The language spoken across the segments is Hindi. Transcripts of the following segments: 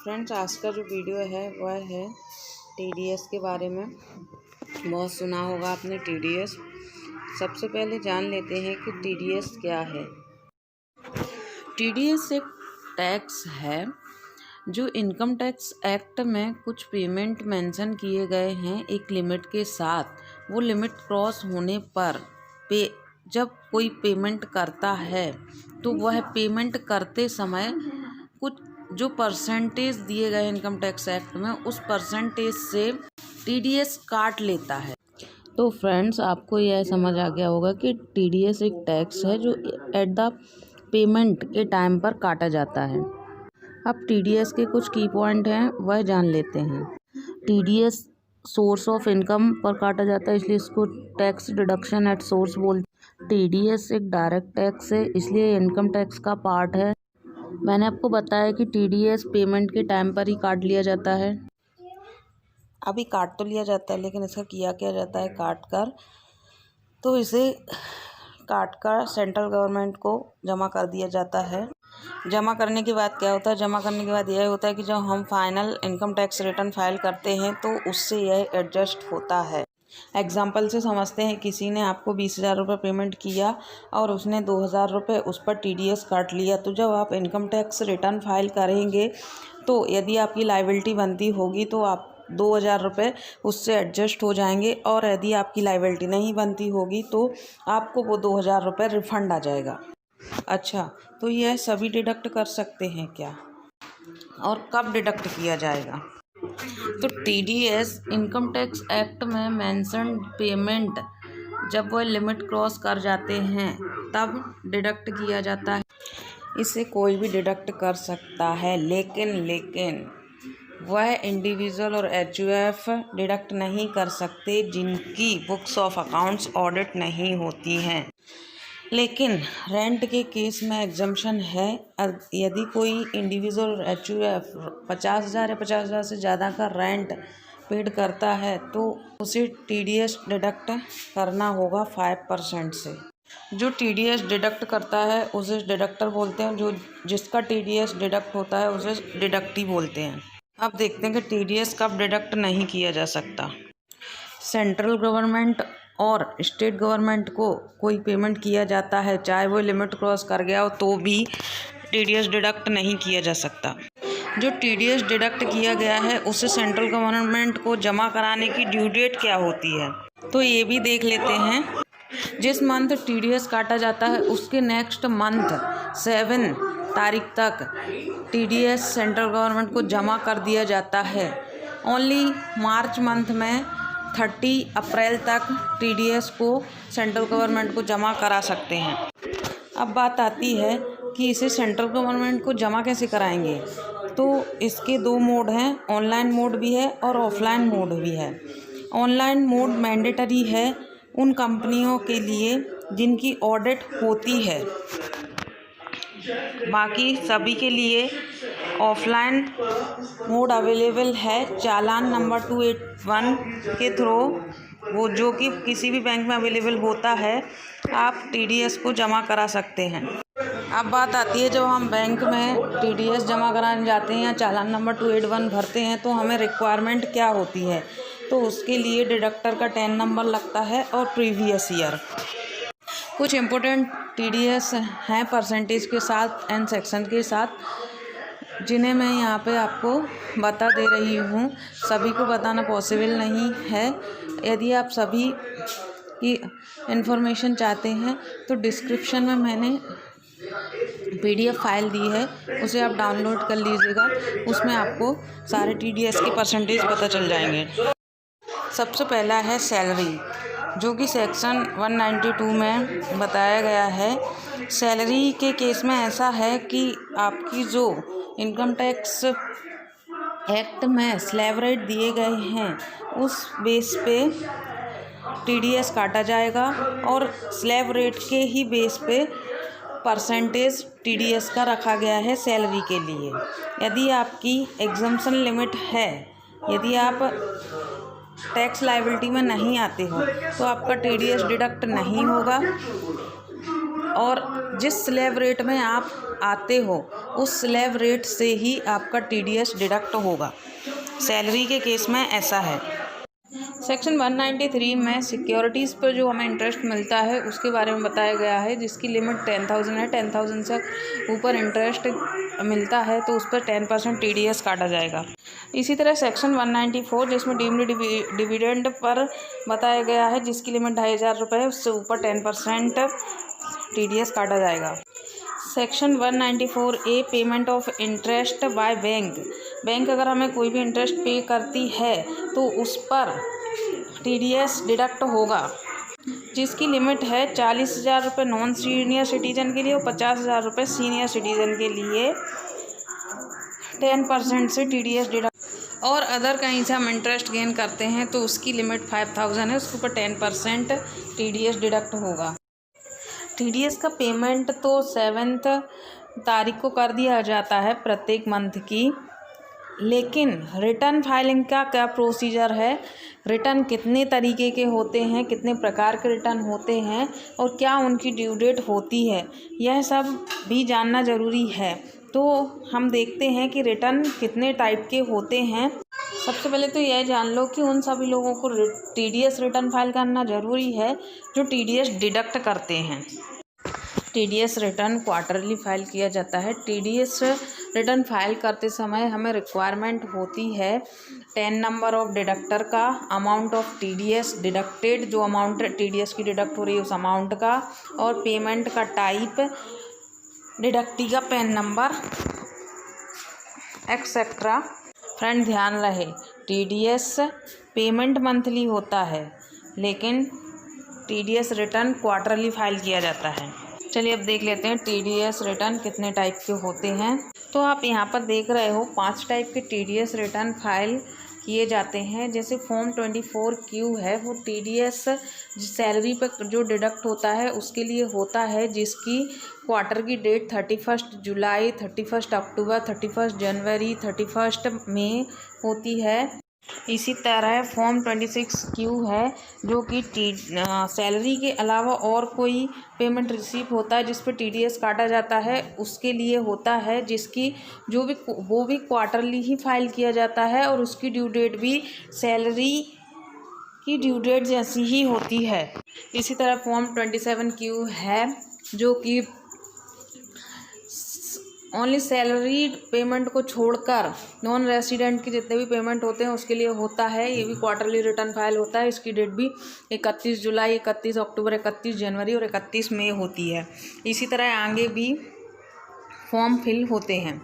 फ्रेंड्स, आज का जो वीडियो है वह है टीडीएस के बारे में। बहुत सुना होगा आपने टीडीएस। सबसे पहले जान लेते हैं कि टीडीएस क्या है। टीडीएस एक टैक्स है जो इनकम टैक्स एक्ट में कुछ पेमेंट मेंशन किए गए हैं एक लिमिट के साथ। वो लिमिट क्रॉस होने पर जब कोई पेमेंट करता है तो वह पेमेंट करते समय कुछ जो परसेंटेज दिए गए इनकम टैक्स एक्ट में उस परसेंटेज से टीडीएस काट लेता है। तो फ्रेंड्स, आपको यह समझ आ गया होगा कि टीडीएस एक टैक्स है जो एट द पेमेंट के टाइम पर काटा जाता है। अब टीडीएस के कुछ की पॉइंट हैं वह जान लेते हैं। टीडीएस सोर्स ऑफ इनकम पर काटा जाता है, इसलिए इसको टैक्स डिडक्शन एट सोर्स बोलते हैं। टीडीएस एक डायरेक्ट टैक्स है, इसलिए इनकम टैक्स का पार्ट है। मैंने आपको बताया कि टीडीएस पेमेंट के टाइम पर ही काट लिया जाता है। अभी काट तो लिया जाता है, लेकिन इसका किया क्या जाता है काट कर, तो इसे काट कर सेंट्रल गवर्नमेंट को जमा कर दिया जाता है। जमा करने के बाद क्या होता है? जमा करने के बाद यह होता है कि जब हम final income tax return file करते हैं तो उससे यह एडजस्ट होता है। एग्जाम्पल से समझते हैं, किसी ने आपको 20,000 रुपये पेमेंट किया और उसने 2,000 रुपये उस पर टीडीएस काट लिया। तो जब आप इनकम टैक्स रिटर्न फाइल करेंगे तो यदि आपकी लायबिलिटी बनती होगी तो आप 2,000 रुपये उससे एडजस्ट हो जाएंगे, और यदि आपकी लायबिलिटी नहीं बनती होगी तो आपको वो 2,000 रुपये रिफ़ंड आ जाएगा। अच्छा, तो यह सभी डिडक्ट कर सकते हैं क्या, और कब डिडक्ट किया जाएगा? तो टीडीएस इनकम टैक्स एक्ट में मेंशन पेमेंट जब वह लिमिट क्रॉस कर जाते हैं तब डिडक्ट किया जाता है। इसे कोई भी डिडक्ट कर सकता है, लेकिन वह इंडिविजुअल और एचयूएफ डिडक्ट नहीं कर सकते जिनकी बुक्स ऑफ अकाउंट्स ऑडिट नहीं होती हैं। लेकिन रेंट के केस में एग्जम्पशन है। यदि कोई इंडिविजुअल और एचयूएफ 50,000 या 50,000 से ज़्यादा का रेंट पेड करता है तो उसे टीडीएस डिडक्ट करना होगा 5% से। जो टीडीएस डिडक्ट करता है उसे डिडक्टर बोलते हैं, जो जिसका टीडीएस डिडक्ट होता है उसे डिडक्टी बोलते हैं। अब देखते हैं कि टीडीएस कब डिडक्ट नहीं किया जा सकता। सेंट्रल गवर्नमेंट और स्टेट गवर्नमेंट को कोई पेमेंट किया जाता है, चाहे वो लिमिट क्रॉस कर गया हो तो भी टीडीएस डिडक्ट नहीं किया जा सकता। जो टीडीएस डिडक्ट किया गया है उसे सेंट्रल गवर्नमेंट को जमा कराने की ड्यू डेट क्या होती है, तो ये भी देख लेते हैं। जिस मंथ टीडीएस काटा जाता है उसके नेक्स्ट मंथ 7 तारीख तक टीडीएस सेंट्रल गवर्नमेंट को जमा कर दिया जाता है। ओनली मार्च मंथ में 30 अप्रैल तक टीडीएस को सेंट्रल गवर्नमेंट को जमा करा सकते हैं। अब बात आती है कि इसे सेंट्रल गवर्नमेंट को जमा कैसे कराएंगे। तो इसके 2 मोड हैं, ऑनलाइन मोड भी है और ऑफलाइन मोड भी है। ऑनलाइन मोड मैंडेटरी है उन कंपनियों के लिए जिनकी ऑडिट होती है, बाकी सभी के लिए ऑफलाइन मोड अवेलेबल है। चालान नंबर 281 के थ्रू, वो जो कि किसी भी बैंक में अवेलेबल होता है, आप टीडीएस को जमा करा सकते हैं। अब बात आती है, जब हम बैंक में टीडीएस जमा कराने जाते हैं या चालान नंबर 281 भरते हैं तो हमें रिक्वायरमेंट क्या होती है। तो उसके लिए डिडक्टर का 10 नंबर लगता है और प्रीवियस ईयर। कुछ इम्पोर्टेंट टीडीएस हैं परसेंटेज के साथ एंड सेक्शन के साथ, जिन्हें मैं यहाँ पे आपको बता दे रही हूँ। सभी को बताना पॉसिबल नहीं है। यदि आप सभी की इन्फॉर्मेशन चाहते हैं तो डिस्क्रिप्शन में मैंने पीडीएफ फाइल दी है, उसे आप डाउनलोड कर लीजिएगा। उसमें आपको सारे टीडीएस के परसेंटेज पता चल जाएंगे। सबसे पहला है सैलरी, जो कि सेक्शन 192 में बताया गया है। सैलरी के केस में ऐसा है कि आपकी जो इनकम टैक्स एक्ट में स्लैब रेट दिए गए हैं उस बेस पे टीडीएस काटा जाएगा, और स्लैब रेट के ही बेस पे परसेंटेज टीडीएस का रखा गया है सैलरी के लिए। यदि आपकी एग्जम्पशन लिमिट है, यदि आप टैक्स लायबिलिटी में नहीं आते हो तो आपका टीडीएस डिडक्ट नहीं होगा, और जिस स्लैब रेट में आप आते हो उस स्लैब रेट से ही आपका TDS डिडक्ट होगा। सैलरी के केस में ऐसा है। सेक्शन 193 में सिक्योरिटीज़ पर जो हमें इंटरेस्ट मिलता है उसके बारे में बताया गया है, जिसकी लिमिट 10,000 है। 10,000 से ऊपर इंटरेस्ट मिलता है तो उस पर 10% TDS काटा जाएगा। इसी तरह सेक्शन 194 जिसमें डीम्ड डिविडेंड पर बताया गया है, जिसकी लिमिट 2,500 रुपये है, उससे ऊपर 10% TDS काटा जाएगा। Section 194A payment of interest by bank अगर हमें कोई भी इंटरेस्ट पे करती है तो उस पर TDS डिडक्ट होगा, जिसकी लिमिट है 40,000 रुपये नॉन सीनियर सिटीजन के लिए और 50,000 रुपये सीनियर सिटीजन के लिए। 10% से TDS डिडक्ट। और अदर कहीं से हम इंटरेस्ट गेन करते हैं तो उसकी लिमिट 5,000 है, उसके ऊपर 10% TDS डिडक्ट होगा। TDS का पेमेंट तो 7 तारीख को कर दिया जाता है प्रत्येक मंथ की, लेकिन रिटर्न फाइलिंग का क्या प्रोसीजर है, रिटर्न कितने तरीके के होते हैं, कितने प्रकार के रिटर्न होते हैं और क्या उनकी ड्यू डेट होती है, यह सब भी जानना ज़रूरी है। तो हम देखते हैं कि रिटर्न कितने टाइप के होते हैं। सबसे पहले तो यह जान लो कि उन सभी लोगों को TDS रिटर्न फाइल करना ज़रूरी है जो TDS डिडक्ट करते हैं। TDS रिटर्न क्वार्टरली फाइल किया जाता है। TDS रिटर्न फाइल करते समय हमें रिक्वायरमेंट होती है 10 नंबर ऑफ डिडक्टर का, अमाउंट ऑफ TDS डिडक्टेड, जो अमाउंट TDS की डिडक्ट हो रही है उस अमाउंट का, और पेमेंट का टाइप, डिडक्टी का पैन नंबर एक्सेट्रा। फ्रेंड ध्यान रहे TDS पेमेंट मंथली होता है, लेकिन TDS रिटर्न क्वार्टरली फाइल किया जाता है। चलिए अब देख लेते हैं TDS रिटर्न कितने टाइप के होते हैं। तो आप यहाँ पर देख रहे हो 5 टाइप के TDS रिटर्न फाइल किए जाते हैं। जैसे फॉर्म 24Q है, वो TDS सैलरी पर जो डिडक्ट होता है उसके लिए होता है, जिसकी क्वार्टर की डेट 31 जुलाई, 31 अक्टूबर, 31 जनवरी, 31 मई होती है। इसी तरह फॉर्म 26Q है, जो कि सैलरी के अलावा और कोई पेमेंट रिसीव होता है जिस पर TDS काटा जाता है उसके लिए होता है, जिसकी वो भी क्वार्टरली ही फाइल किया जाता है और उसकी ड्यू डेट भी सैलरी की ड्यू डेट जैसी ही होती है। इसी तरह फॉर्म 27Q है, जो कि ओनली सैलरी पेमेंट को छोड़कर नॉन रेसिडेंट के जितने भी पेमेंट होते हैं उसके लिए होता है। ये भी क्वार्टरली रिटर्न फाइल होता है। इसकी डेट भी 31 जुलाई, 31 अक्टूबर, 31 जनवरी और 31 मई होती है। इसी तरह आगे भी फॉर्म फिल होते हैं।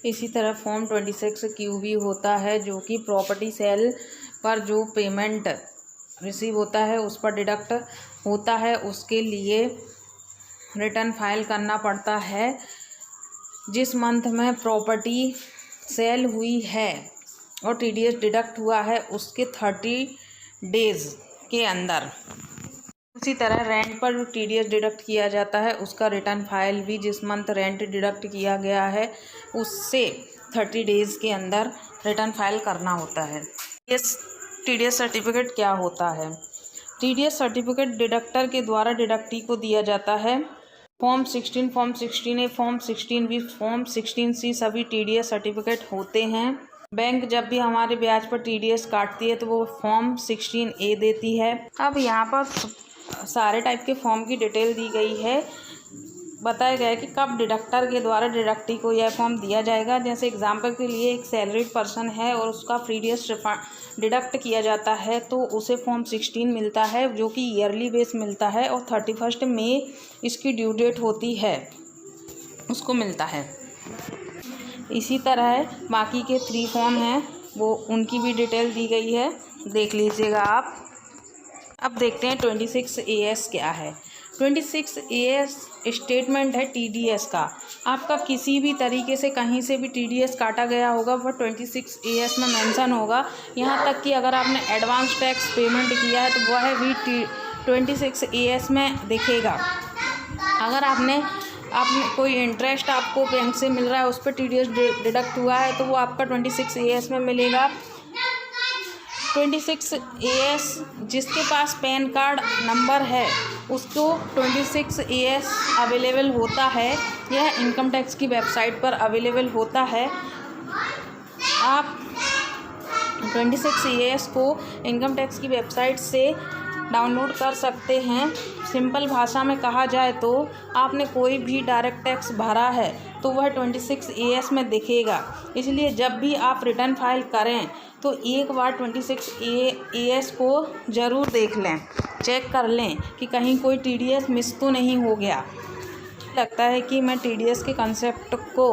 इसी तरह फॉर्म 26Q भी होता है, जो कि प्रॉपर्टी सेल पर जो पेमेंट रिसीव होता है उस पर डिडक्ट होता है, उसके लिए रिटर्न फाइल करना पड़ता है। जिस मंथ में प्रॉपर्टी सेल हुई है और TDS डिडक्ट हुआ है उसके 30 डेज़ के अंदर। उसी तरह रेंट पर जो TDS डिडक्ट किया जाता है उसका रिटर्न फाइल भी जिस मंथ रेंट डिडक्ट किया गया है उससे 30 डेज़ के अंदर रिटर्न फाइल करना होता है। TDS सर्टिफिकेट क्या होता है? TDS सर्टिफिकेट डिडक्टर के द्वारा डिडक्टी को दिया जाता है। Form 16, form 16A, form 16B, form 16C सभी TDS सर्टिफिकेट होते हैं। बैंक जब भी हमारे ब्याज पर TDS काटती है तो वो फॉर्म 16A देती है। अब यहाँ पर सारे टाइप के फॉर्म की डिटेल दी गई है। बताया गया है कि कब डिडक्टर के द्वारा डिडक्टी को यह फॉर्म दिया जाएगा। जैसे एग्जाम्पल के लिए एक सैलरीड पर्सन है और उसका TDS डिडक्ट किया जाता है तो उसे फॉर्म 16 मिलता है, जो कि ईयरली बेस मिलता है और 31 मई इसकी ड्यू डेट होती है, उसको मिलता है। इसी तरह बाकी के 3 फॉर्म हैं, वो उनकी भी डिटेल दी गई है, देख लीजिएगा आप। अब देखते हैं 26AS क्या है। 26AS स्टेटमेंट है TDS का। आपका किसी भी तरीके से कहीं से भी TDS काटा गया होगा वह 26AS में मेंशन होगा। यहाँ तक कि अगर आपने एडवांस टैक्स पेमेंट किया है तो वह भी 26AS में दिखेगा। अगर आपने कोई इंटरेस्ट आपको बैंक से मिल रहा है उस पर TDS डिडक्ट हुआ है तो वो आपका 26AS में मिलेगा। 26AS जिसके पास पैन कार्ड नंबर है उसको 26AS अवेलेबल होता है। यह इनकम टैक्स की वेबसाइट पर अवेलेबल होता है। आप 26 EAS को इनकम टैक्स की वेबसाइट से डाउनलोड कर सकते हैं। सिंपल भाषा में कहा जाए तो आपने कोई भी डायरेक्ट टैक्स भरा है तो वह 26 EAS में दिखेगा। इसलिए जब भी आप रिटर्न फाइल करें तो एक बार 26 EAS को ज़रूर देख लें, चेक कर लें कि कहीं कोई TDS मिस तो नहीं हो गया। लगता है कि मैं TDS के कंसेप्ट को